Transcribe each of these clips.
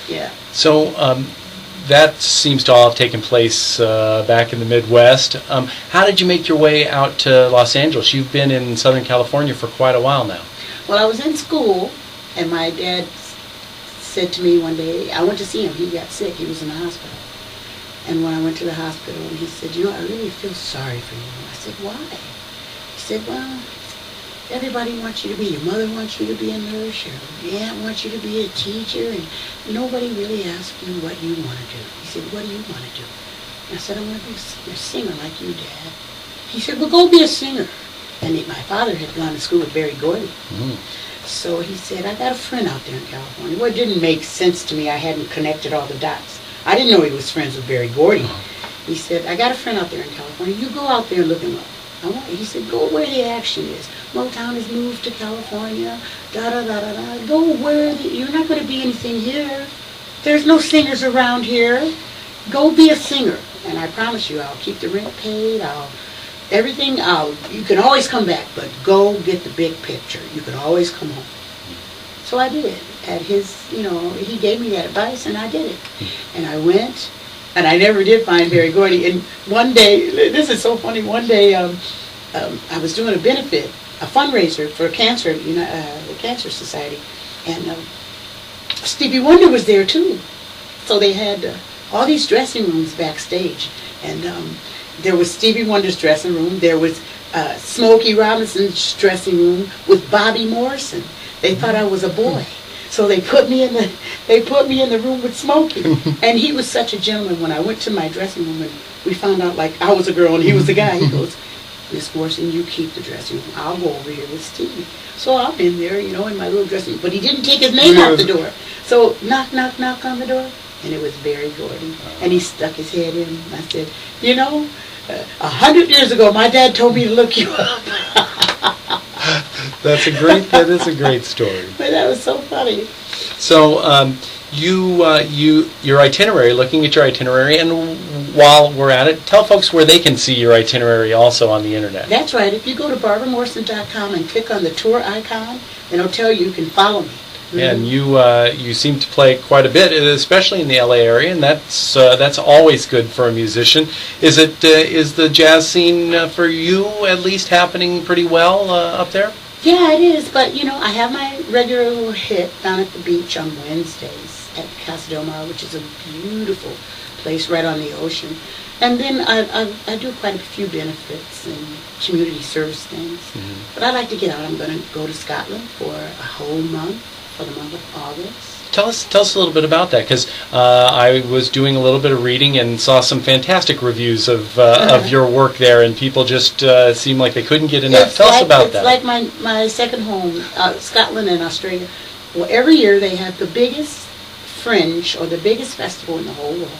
Yeah. So that seems to all have taken place back in the Midwest. How did you make your way out to Los Angeles? You've been in Southern California for quite a while now. Well, I was in school, and my dad said to me one day, I went to see him. He got sick. He was in the hospital. And when I went to the hospital, and he said, you know, I really feel sorry for you. I said, why? He said, well, everybody wants you to be. Your mother wants you to be a nurse. Your aunt wants you to be a teacher. And nobody really asks you what you want to do. He said, what do you want to do? And I said, I want to be a singer like you, Dad. He said, well, go be a singer. And my father had gone to school with Berry Gordy. So he said, I got a friend out there in California. Well, it didn't make sense to me. I hadn't connected all the dots. I didn't know he was friends with Berry Gordy. He said, I got a friend out there in California. You go out there and look him up. He said, go where the action is. Motown has moved to California. Da-da-da-da-da. Go where you're not going to be anything here. There's no singers around here. Go be a singer. And I promise you, I'll keep the rent paid. You can always come back, but go get the big picture. You can always come home. So I did. At his, he gave me that advice, and I did it. And I went, and I never did find Berry Gordy. And one day, this is so funny, one day I was doing a benefit, a fundraiser for cancer, the Cancer Society. And Stevie Wonder was there, too. So they had all these dressing rooms backstage. And there was Stevie Wonder's dressing room. There was Smokey Robinson's dressing room with Bobby Morrison. They thought I was a boy. So they put me in the room with Smokey. And he was such a gentleman. When I went to my dressing room and we found out like I was a girl and he was a guy, he goes, Miss Morrison, you keep the dressing room. I'll go over here with Stevie. So I'm in there, in my little dressing room. But he didn't take his name off the door. So knock, knock, knock on the door. And it was Berry Gordy. And he stuck his head in. And I said, 100 years ago, my dad told me to look you up. That is a great story. But that was so funny. So your itinerary, looking at your itinerary, and while we're at it, tell folks where they can see your itinerary also on the internet. That's right. If you go to barbaramorrison.com and click on the tour icon, then it'll tell you can follow me. And you seem to play quite a bit, especially in the LA area, and that's always good for a musician. Is the jazz scene for you at least happening pretty well up there? Yeah, it is. But I have my regular little hit down at the beach on Wednesdays at Casa del Mar, which is a beautiful place right on the ocean. And then I do quite a few benefits and community service things. But I like to get out. I'm going to go to Scotland for a whole month. For the month of August. Tell us a little bit about that, because I was doing a little bit of reading and saw some fantastic reviews of your work there, and people just seemed like they couldn't get enough. Tell us about that. It's like my second home, Scotland and Australia. Well, every year they have the biggest fringe or the biggest festival in the whole world,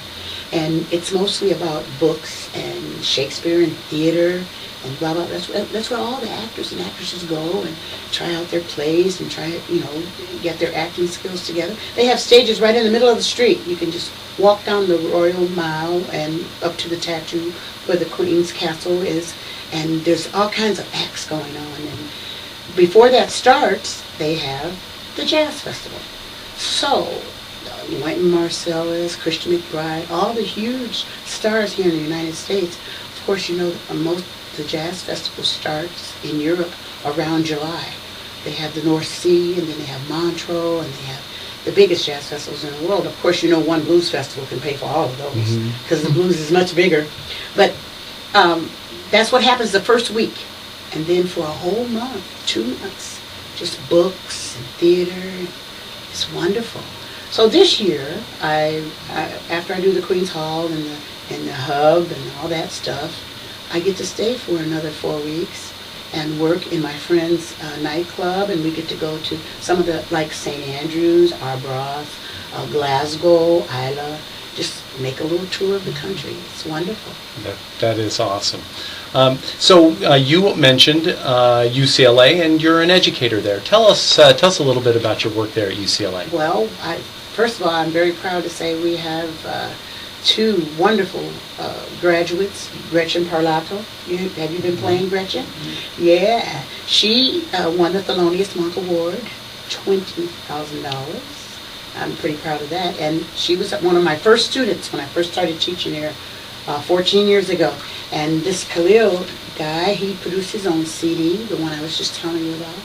and it's mostly about books and Shakespeare and theater and blah blah. That's where all the actors and actresses go and try out their plays and try get their acting skills together. They have stages right in the middle of the street. You can just walk down the Royal Mile and up to the tattoo where the Queen's Castle is, and there's all kinds of acts going on. And before that starts, they have the Jazz Festival. So Wynton Marsalis, Christian McBride, all the huge stars here in the United States. Of course, the Jazz Festival starts in Europe around July. They have the North Sea, and then they have Montreux, and they have the biggest jazz festivals in the world. Of course, one blues festival can pay for all of those, because the blues is much bigger. But that's what happens the first week. And then for a whole month, 2 months, just books and theater. It's wonderful. So this year, after I do the Queen's Hall and the Hub and all that stuff, I get to stay for another 4 weeks and work in my friend's nightclub, and we get to go to some of the, like St. Andrews, Arbroath, Glasgow, Isla, just make a little tour of the country. It's wonderful. That is awesome. So you mentioned UCLA, and you're an educator there. Tell us a little bit about your work there at UCLA. Well, first of all, I'm very proud to say we have two wonderful graduates, Gretchen Parlato. Have you been playing Gretchen? Yeah. She won the Thelonious Monk Award, $20,000. I'm pretty proud of that. And she was one of my first students when I first started teaching there 14 years ago. And this Khalil guy, he produced his own CD, the one I was just telling you about.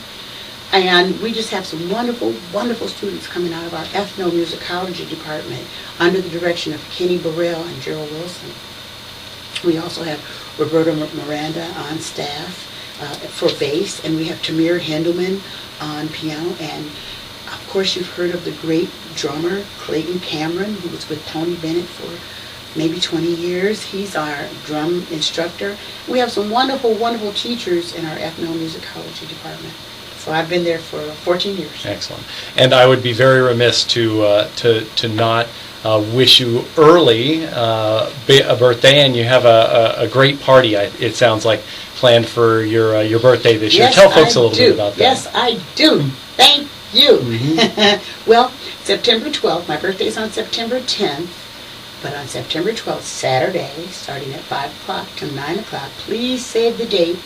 And we just have some wonderful, wonderful students coming out of our ethnomusicology department under the direction of Kenny Burrell and Gerald Wilson. We also have Roberta Miranda on staff for bass, and we have Tamir Hendelman on piano. And of course, you've heard of the great drummer Clayton Cameron, who was with Tony Bennett for maybe 20 years. He's our drum instructor. We have some wonderful, wonderful teachers in our ethnomusicology department. So I've been there for 14 years. Excellent. And I would be very remiss to not wish you early a birthday, and you have a great party, it sounds like, planned for your birthday this year. Yes, Tell folks I a little do. bit about that. Yes, I do. Thank you. Mm-hmm. Well, September 12th, my birthday's on September 10th, but on September 12th, Saturday, starting at 5 o'clock to 9 o'clock, please save the date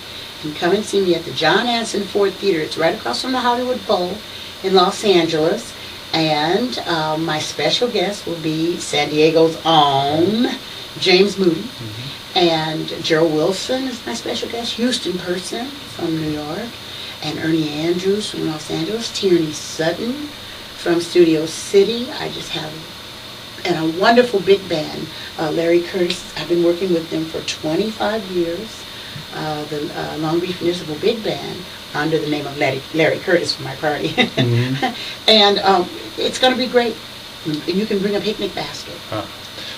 and come and see me at the Anson Ford Theatre. It's right across from the Hollywood Bowl in Los Angeles. And my special guest will be San Diego's own James Moody. Mm-hmm. And Gerald Wilson is my special guest, Houston person from New York, and Ernie Andrews from Los Angeles, Tierney Sutton from Studio City. I just have a wonderful big band. Larry Curtis, I've been working with them for 25 years. The Long Beach Municipal Big Band, under the name of Larry Curtis for my party. Mm-hmm. And it's going to be great. You can bring a picnic basket.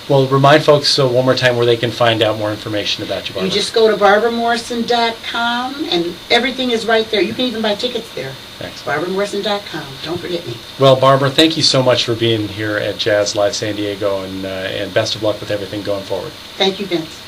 Well, remind folks one more time where they can find out more information about you, Barbara. You just go to barbaramorrison.com, and everything is right there. You can even buy tickets there. Thanks. barbaramorrison.com. Don't forget me. Well, Barbara, thank you so much for being here at Jazz Live San Diego, and best of luck with everything going forward. Thank you, Vince.